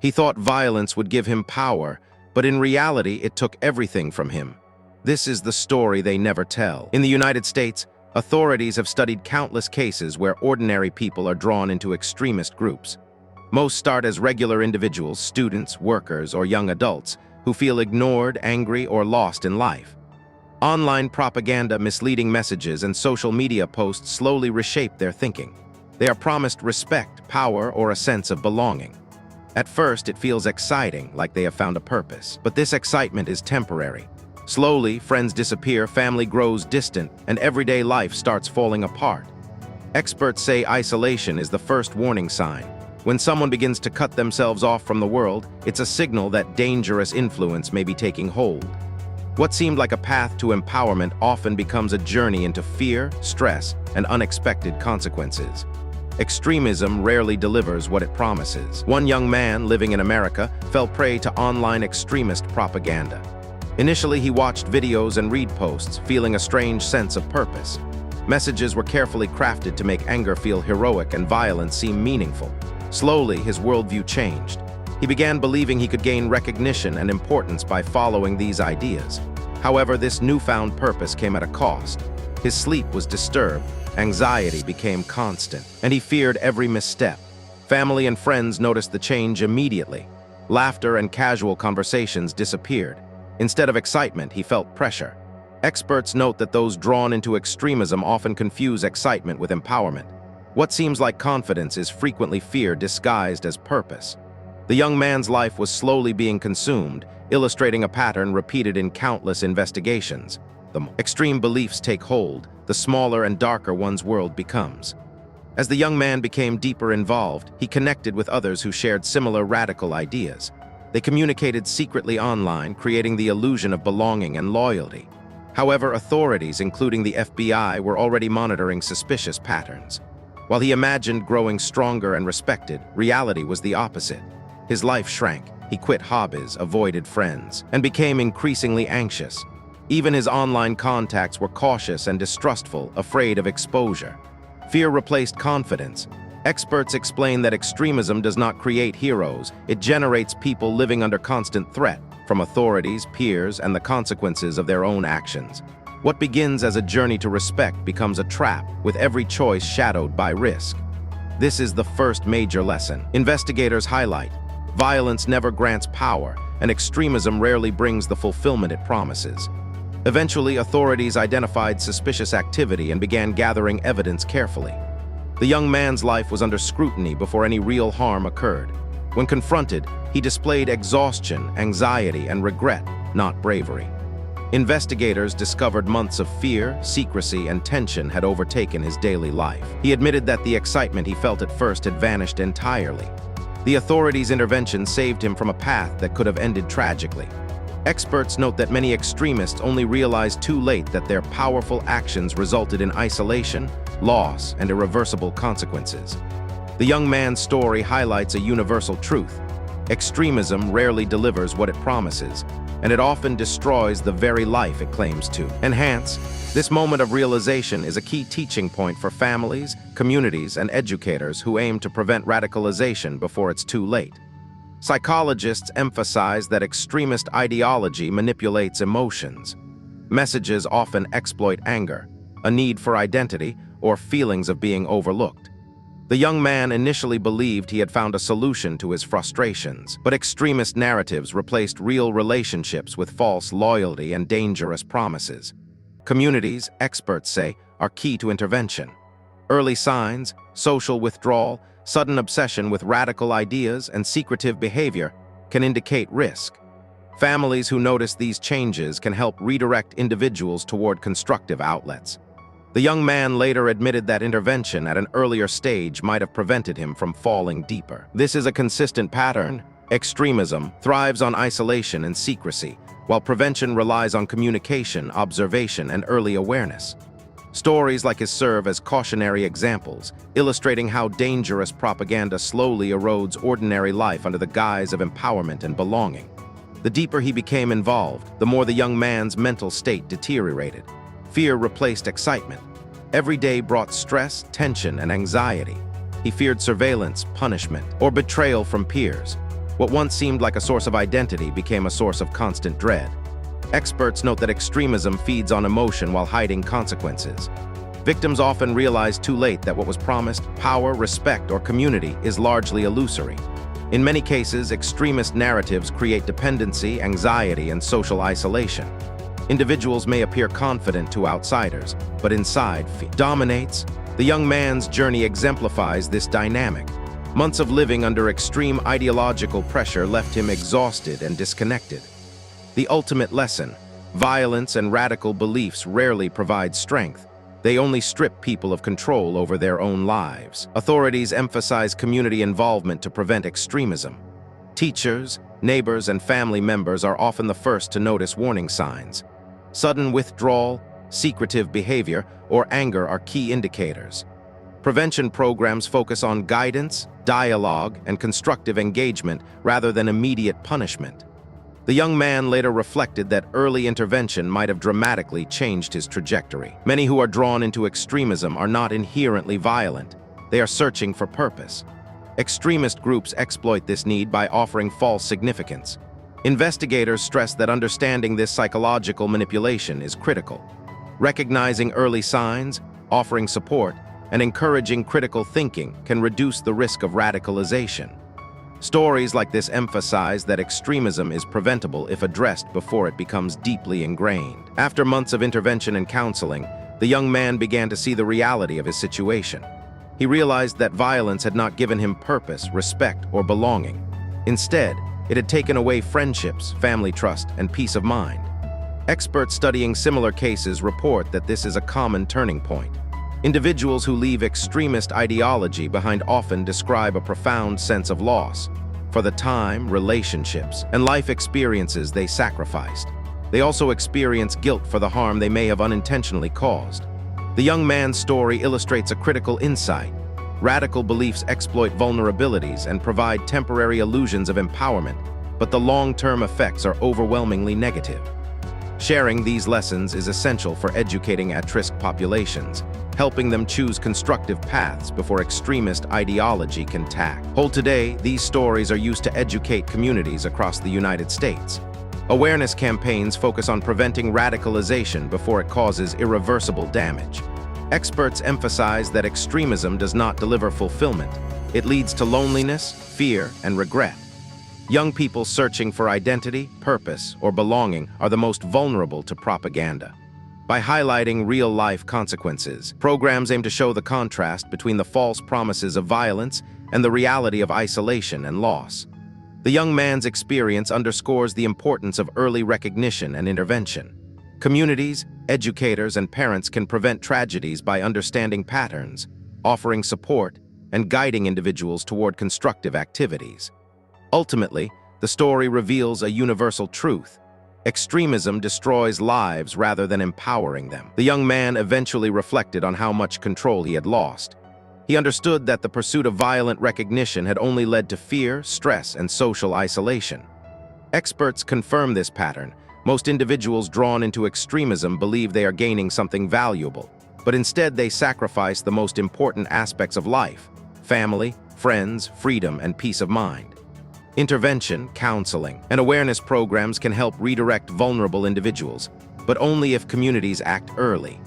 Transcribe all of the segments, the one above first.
He thought violence would give him power, but in reality it took everything from him. This is the story they never tell. In the United States, authorities have studied countless cases where ordinary people are drawn into extremist groups. Most start as regular individuals, students, workers, or young adults, who feel ignored, angry, or lost in life. Online propaganda, misleading messages, and social media posts slowly reshape their thinking. They are promised respect, power, or a sense of belonging. At first, it feels exciting, like they have found a purpose. But this excitement is temporary. Slowly, friends disappear, family grows distant, and everyday life starts falling apart. Experts say isolation is the first warning sign. When someone begins to cut themselves off from the world, it's a signal that dangerous influence may be taking hold. What seemed like a path to empowerment often becomes a journey into fear, stress, and unexpected consequences. Extremism rarely delivers what it promises. One young man living in America fell prey to online extremist propaganda. Initially, he watched videos and read posts, feeling a strange sense of purpose. Messages were carefully crafted to make anger feel heroic and violence seem meaningful. Slowly, his worldview changed. He began believing he could gain recognition and importance by following these ideas. However, this newfound purpose came at a cost. His sleep was disturbed, anxiety became constant, and he feared every misstep. Family and friends noticed the change immediately. Laughter and casual conversations disappeared. Instead of excitement, he felt pressure. Experts note that those drawn into extremism often confuse excitement with empowerment. What seems like confidence is frequently fear disguised as purpose. The young man's life was slowly being consumed, illustrating a pattern repeated in countless investigations. The more extreme beliefs take hold, the smaller and darker one's world becomes. As the young man became deeper involved, he connected with others who shared similar radical ideas. They communicated secretly online, creating the illusion of belonging and loyalty. However, authorities, including the FBI, were already monitoring suspicious patterns. While he imagined growing stronger and respected, reality was the opposite. His life shrank. He quit hobbies, avoided friends, and became increasingly anxious. Even his online contacts were cautious and distrustful, afraid of exposure. Fear replaced confidence. Experts explain that extremism does not create heroes, it generates people living under constant threat from authorities, peers, and the consequences of their own actions. What begins as a journey to respect becomes a trap, with every choice shadowed by risk. This is the first major lesson. Investigators highlight, violence never grants power, and extremism rarely brings the fulfillment it promises. Eventually, authorities identified suspicious activity and began gathering evidence carefully. The young man's life was under scrutiny before any real harm occurred. When confronted, he displayed exhaustion, anxiety, and regret, not bravery. Investigators discovered months of fear, secrecy, and tension had overtaken his daily life. He admitted that the excitement he felt at first had vanished entirely. The authorities' intervention saved him from a path that could have ended tragically. Experts note that many extremists only realize too late that their powerful actions resulted in isolation, loss, and irreversible consequences. The young man's story highlights a universal truth. Extremism rarely delivers what it promises, and it often destroys the very life it claims to enhance. This moment of realization is a key teaching point for families, communities, and educators who aim to prevent radicalization before it's too late. Psychologists emphasize that extremist ideology manipulates emotions. Messages often exploit anger, a need for identity, or feelings of being overlooked. The young man initially believed he had found a solution to his frustrations, but extremist narratives replaced real relationships with false loyalty and dangerous promises. Communities, experts say, are key to intervention. Early signs, social withdrawal, sudden obsession with radical ideas, and secretive behavior can indicate risk. Families who notice these changes can help redirect individuals toward constructive outlets. The young man later admitted that intervention at an earlier stage might have prevented him from falling deeper. This is a consistent pattern. Extremism thrives on isolation and secrecy, while prevention relies on communication, observation, and early awareness. Stories like his serve as cautionary examples, illustrating how dangerous propaganda slowly erodes ordinary life under the guise of empowerment and belonging. The deeper he became involved, the more the young man's mental state deteriorated. Fear replaced excitement. Every day brought stress, tension, and anxiety. He feared surveillance, punishment, or betrayal from peers. What once seemed like a source of identity became a source of constant dread. Experts note that extremism feeds on emotion while hiding consequences. Victims often realize too late that what was promised, power, respect, or community, is largely illusory. In many cases, extremist narratives create dependency, anxiety, and social isolation. Individuals may appear confident to outsiders, but inside, fear dominates. The young man's journey exemplifies this dynamic. Months of living under extreme ideological pressure left him exhausted and disconnected. The ultimate lesson: violence and radical beliefs rarely provide strength. They only strip people of control over their own lives. Authorities emphasize community involvement to prevent extremism. Teachers, neighbors, and family members are often the first to notice warning signs. Sudden withdrawal, secretive behavior, or anger are key indicators. Prevention programs focus on guidance, dialogue, and constructive engagement rather than immediate punishment. The young man later reflected that early intervention might have dramatically changed his trajectory. Many who are drawn into extremism are not inherently violent. They are searching for purpose. Extremist groups exploit this need by offering false significance. Investigators stress that understanding this psychological manipulation is critical. Recognizing early signs, offering support, and encouraging critical thinking can reduce the risk of radicalization. Stories like this emphasize that extremism is preventable if addressed before it becomes deeply ingrained. After months of intervention and counseling, the young man began to see the reality of his situation. He realized that violence had not given him purpose, respect, or belonging. Instead, it had taken away friendships, family trust, and peace of mind. Experts studying similar cases report that this is a common turning point. Individuals who leave extremist ideology behind often describe a profound sense of loss for the time, relationships, and life experiences they sacrificed. They also experience guilt for the harm they may have unintentionally caused. The young man's story illustrates a critical insight. Radical beliefs exploit vulnerabilities and provide temporary illusions of empowerment, but the long-term effects are overwhelmingly negative. Sharing these lessons is essential for educating at-risk populations, helping them choose constructive paths before extremist ideology can hold. Today, these stories are used to educate communities across the United States. Awareness campaigns focus on preventing radicalization before it causes irreversible damage. Experts emphasize that extremism does not deliver fulfillment. It leads to loneliness, fear, and regret. Young people searching for identity, purpose, or belonging are the most vulnerable to propaganda. By highlighting real-life consequences, programs aim to show the contrast between the false promises of violence and the reality of isolation and loss. The young man's experience underscores the importance of early recognition and intervention. Communities, educators, and parents can prevent tragedies by understanding patterns, offering support, and guiding individuals toward constructive activities. Ultimately, the story reveals a universal truth. Extremism destroys lives rather than empowering them. The young man eventually reflected on how much control he had lost. He understood that the pursuit of violent recognition had only led to fear, stress, and social isolation. Experts confirm this pattern. Most individuals drawn into extremism believe they are gaining something valuable, but instead they sacrifice the most important aspects of life: family, friends, freedom, and peace of mind. Intervention, counseling, and awareness programs can help redirect vulnerable individuals, but only if communities act early.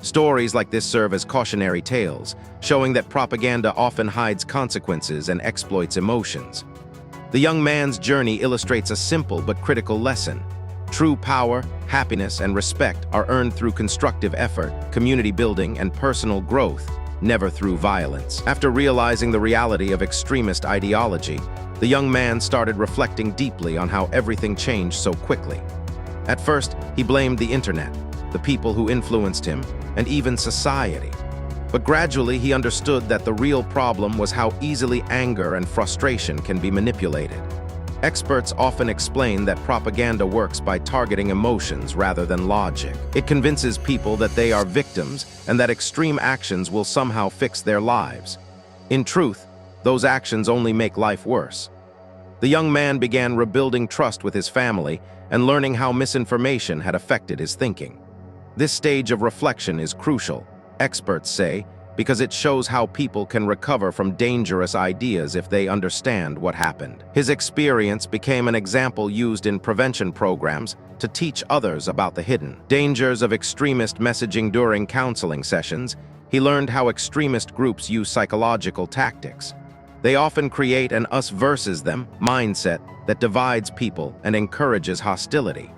Stories like this serve as cautionary tales, showing that propaganda often hides consequences and exploits emotions. The young man's journey illustrates a simple but critical lesson. True power, happiness, and respect are earned through constructive effort, community building, and personal growth, never through violence. After realizing the reality of extremist ideology, the young man started reflecting deeply on how everything changed so quickly. At first, he blamed the internet, the people who influenced him, and even society. But gradually, he understood that the real problem was how easily anger and frustration can be manipulated. Experts often explain that propaganda works by targeting emotions rather than logic. It convinces people that they are victims and that extreme actions will somehow fix their lives. In truth, those actions only make life worse. The young man began rebuilding trust with his family and learning how misinformation had affected his thinking. This stage of reflection is crucial, experts say, because it shows how people can recover from dangerous ideas if they understand what happened. His experience became an example used in prevention programs to teach others about the hidden dangers of extremist messaging during counseling sessions. He learned how extremist groups use psychological tactics. They often create an us versus them mindset that divides people and encourages hostility.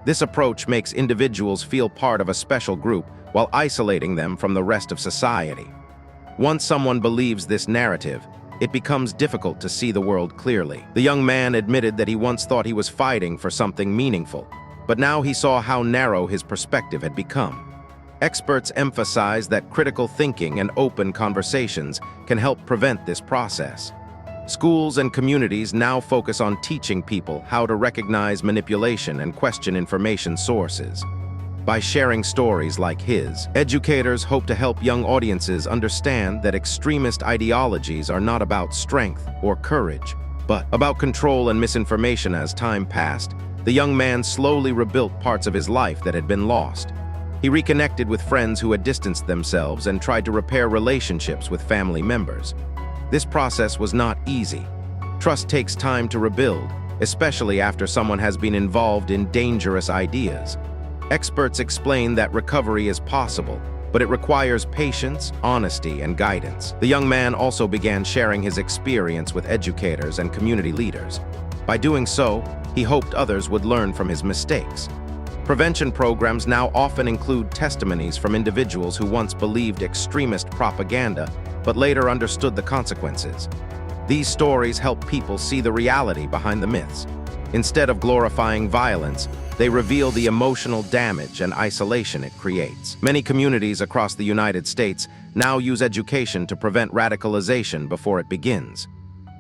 This approach makes individuals feel part of a special group while isolating them from the rest of society. Once someone believes this narrative, it becomes difficult to see the world clearly. The young man admitted that he once thought he was fighting for something meaningful, but now he saw how narrow his perspective had become. Experts emphasize that critical thinking and open conversations can help prevent this process. Schools and communities now focus on teaching people how to recognize manipulation and question information sources. By sharing stories like his, educators hope to help young audiences understand that extremist ideologies are not about strength or courage, but about control and misinformation. As time passed, the young man slowly rebuilt parts of his life that had been lost. He reconnected with friends who had distanced themselves and tried to repair relationships with family members. This process was not easy. Trust takes time to rebuild, especially after someone has been involved in dangerous ideas. Experts explain that recovery is possible, but it requires patience, honesty, and guidance. The young man also began sharing his experience with educators and community leaders. By doing so, he hoped others would learn from his mistakes. Prevention programs now often include testimonies from individuals who once believed extremist propaganda, but later understood the consequences. These stories help people see the reality behind the myths. Instead of glorifying violence, they reveal the emotional damage and isolation it creates. Many communities across the United States now use education to prevent radicalization before it begins.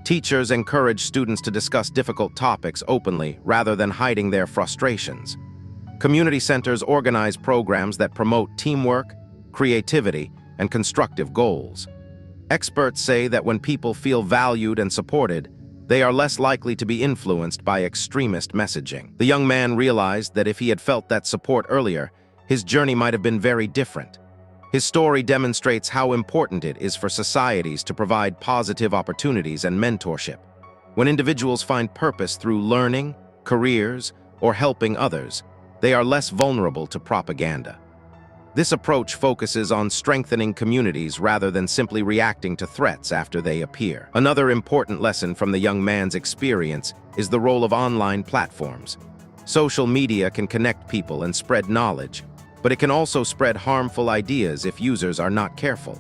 Teachers encourage students to discuss difficult topics openly rather than hiding their frustrations. Community centers organize programs that promote teamwork, creativity, and constructive goals. Experts say that when people feel valued and supported, they are less likely to be influenced by extremist messaging. The young man realized that if he had felt that support earlier, his journey might have been very different. His story demonstrates how important it is for societies to provide positive opportunities and mentorship. When individuals find purpose through learning, careers, or helping others, they are less vulnerable to propaganda. This approach focuses on strengthening communities rather than simply reacting to threats after they appear. Another important lesson from the young man's experience is the role of online platforms. Social media can connect people and spread knowledge, but it can also spread harmful ideas if users are not careful.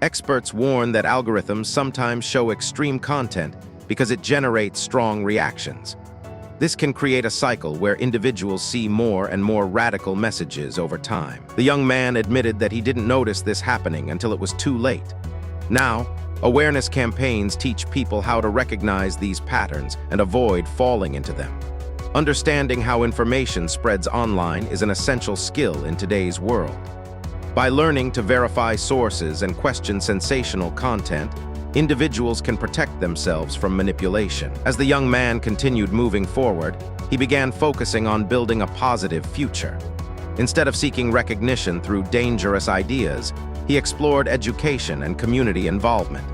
Experts warn that algorithms sometimes show extreme content because it generates strong reactions. This can create a cycle where individuals see more and more radical messages over time. The young man admitted that he didn't notice this happening until it was too late. Now, awareness campaigns teach people how to recognize these patterns and avoid falling into them. Understanding how information spreads online is an essential skill in today's world. By learning to verify sources and question sensational content, individuals can protect themselves from manipulation. As the young man continued moving forward, he began focusing on building a positive future. Instead of seeking recognition through dangerous ideas, he explored education and community involvement.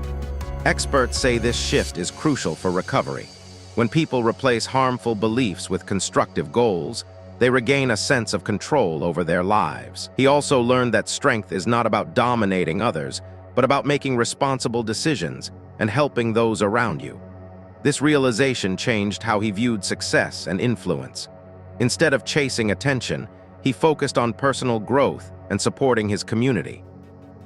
Experts say this shift is crucial for recovery. When people replace harmful beliefs with constructive goals, they regain a sense of control over their lives. He also learned that strength is not about dominating others, but about making responsible decisions and helping those around you. This realization changed how he viewed success and influence. Instead of chasing attention, he focused on personal growth and supporting his community.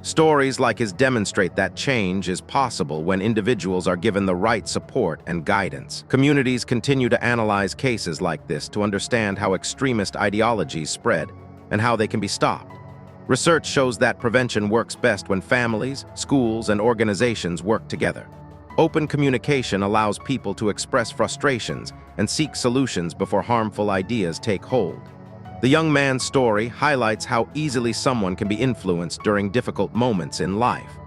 Stories like his demonstrate that change is possible when individuals are given the right support and guidance. Communities continue to analyze cases like this to understand how extremist ideologies spread and how they can be stopped. Research shows that prevention works best when families, schools, and organizations work together. Open communication allows people to express frustrations and seek solutions before harmful ideas take hold. The young man's story highlights how easily someone can be influenced during difficult moments in life.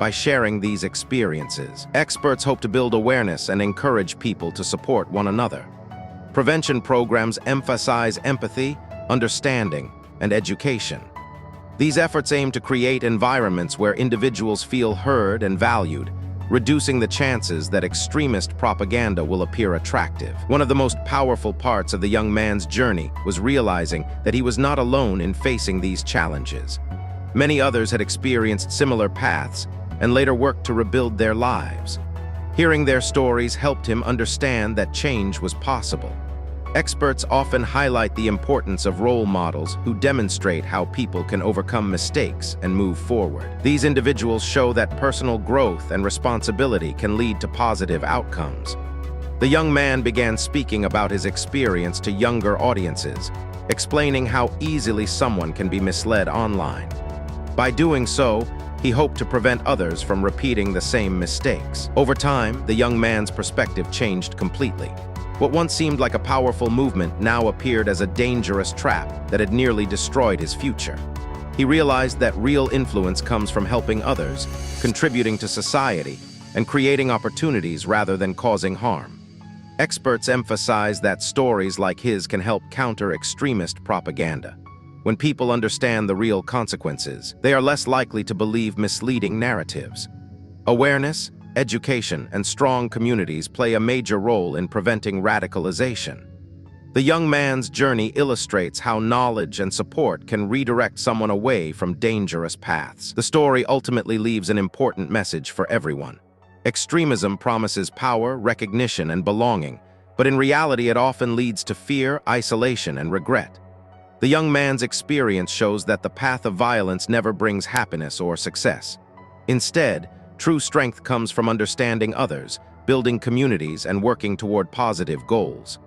By sharing these experiences, experts hope to build awareness and encourage people to support one another. Prevention programs emphasize empathy, understanding, and education. These efforts aim to create environments where individuals feel heard and valued, reducing the chances that extremist propaganda will appear attractive. One of the most powerful parts of the young man's journey was realizing that he was not alone in facing these challenges. Many others had experienced similar paths and later worked to rebuild their lives. Hearing their stories helped him understand that change was possible. Experts often highlight the importance of role models who demonstrate how people can overcome mistakes and move forward. These individuals show that personal growth and responsibility can lead to positive outcomes. The young man began speaking about his experience to younger audiences, explaining how easily someone can be misled online. By doing so, he hoped to prevent others from repeating the same mistakes. Over time, the young man's perspective changed completely. What once seemed like a powerful movement now appeared as a dangerous trap that had nearly destroyed his future. He realized that real influence comes from helping others, contributing to society, and creating opportunities rather than causing harm. Experts emphasize that stories like his can help counter extremist propaganda. When people understand the real consequences, they are less likely to believe misleading narratives. Awareness, education, and strong communities play a major role in preventing radicalization. The young man's journey illustrates how knowledge and support can redirect someone away from dangerous paths. The story ultimately leaves an important message for everyone. Extremism promises power, recognition, and belonging, but in reality it often leads to fear, isolation, and regret. The young man's experience shows that the path of violence never brings happiness or success. Instead, true strength comes from understanding others, building communities, and working toward positive goals.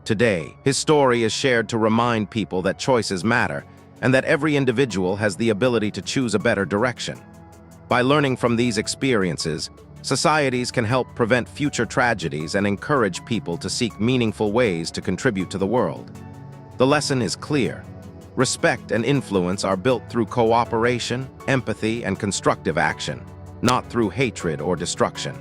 Today, his story is shared to remind people that choices matter and that every individual has the ability to choose a better direction. By learning from these experiences, societies can help prevent future tragedies and encourage people to seek meaningful ways to contribute to the world. The lesson is clear. Respect and influence are built through cooperation, empathy, and constructive action, not through hatred or destruction.